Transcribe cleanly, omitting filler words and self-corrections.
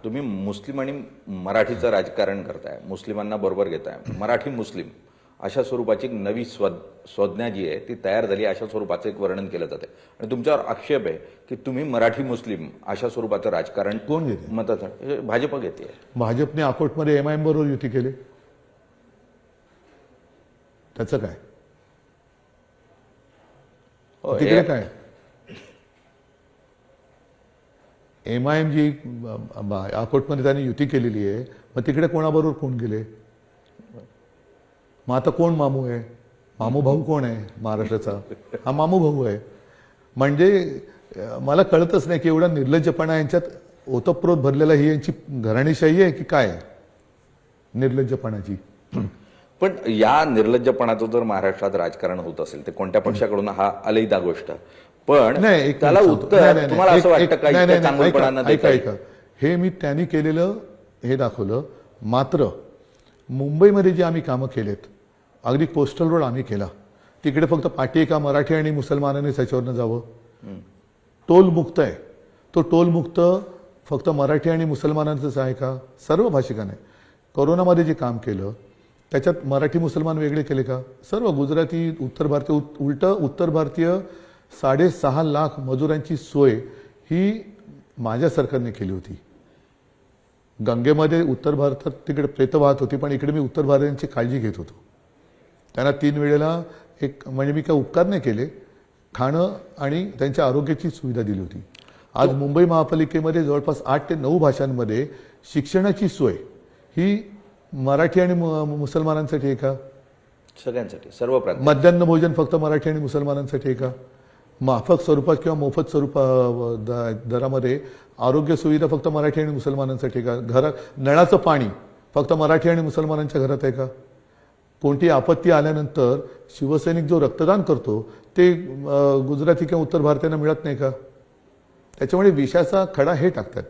तुम्ही मुस्लिम आणि मराठीचं राजकारण करताय, मुस्लिमांना बरोबर घेताय, मराठी मुस्लिम अशा स्वरूपाची एक नवी संज्ञा जी आहे ती तयार झाली, अशा स्वरूपाचं एक वर्णन केलं जाते आणि तुमच्यावर आक्षेप आहे की तुम्ही मराठी मुस्लिम अशा स्वरूपाचं राजकारण कोण घेते? मताचं भाजप घेते. भाजपने अकोटमध्ये MIM बरोबर युती केली, त्याचं काय? हो, तिकडे काय MIM जी अकोटमध्ये त्यांनी युती केलेली आहे, मग तिकडे कोणाबरोबर कोण गेले? मग आता कोण मामू आहे? मामू भाऊ कोण आहे महाराष्ट्राचा? हा मामू भाऊ आहे. म्हणजे मला कळतच नाही की एवढा निर्लज्जपणा यांच्यात ओतप्रोत भरलेला ही यांची घराणेशाही आहे की काय आहे? निर्लज्जपणाची. पण या निर्लज्जपणाचं जर महाराष्ट्रात राजकारण होत असेल ते कोणत्या पक्षाकडून हा अलैदा गोष्ट, पण नाही, त्याला उत्तर तुम्हाला असं वाटतं का इतकं चांगलपणा न देता ऐका, हे मी त्यांनी केलेलं हे दाखवलं. मात्र मुंबईमध्ये जे आम्ही कामं केलेत, अगदी कोस्टल रोड आम्ही केला, तिकडे फक्त पाटी एका मराठी आणि मुसलमानांनी त्याच्यावरनं जावं. टोल मुक्त आहे, तो टोल मुक्त फक्त मराठी आणि मुसलमानांचंच आहे का? सर्व भाषिकांनी. कोरोनामध्ये जे काम केलं त्याच्यात मराठी मुसलमान वेगळे केले का? सर्व गुजराती, उत्तर भारतीय, उत्तर भारतीय 6.5 लाख मजुरांची सोय ही माझ्या सरकारने केली होती. गंगेमध्ये उत्तर भारतात तिकडे प्रेत वाहत होती, पण इकडे मी उत्तर भारतीयांची काळजी घेत होतो. त्यांना 3 वेळेला एक म्हणजे मी काय उपकार नाही केले, खाणं आणि त्यांच्या आरोग्याची सुविधा दिली होती. आज मुंबई महापालिकेमध्ये जवळपास 8 ते 9 भाषांमध्ये शिक्षणाची सोय ही मराठी आणि मुसलमानांसाठी आहे का? सगळ्यांसाठी, सर्व प्रांत. मध्यान्ह भोजन फक्त मराठी आणि मुसलमानांसाठी आहे का? माफक स्वरूपात किंवा मोफत दरामध्ये आरोग्य सुविधा फक्त मराठी आणि मुसलमानांसाठी का? घरात नळाचं पाणी फक्त मराठी आणि मुसलमानांच्या घरात आहे का? कोणती आपत्ती आल्यानंतर शिवसैनिक जो रक्तदान करतो ते गुजराती किंवा उत्तर भारतीयांना मिळत नाही का? त्याच्यामुळे विषयाचा खडा हे टाकतात.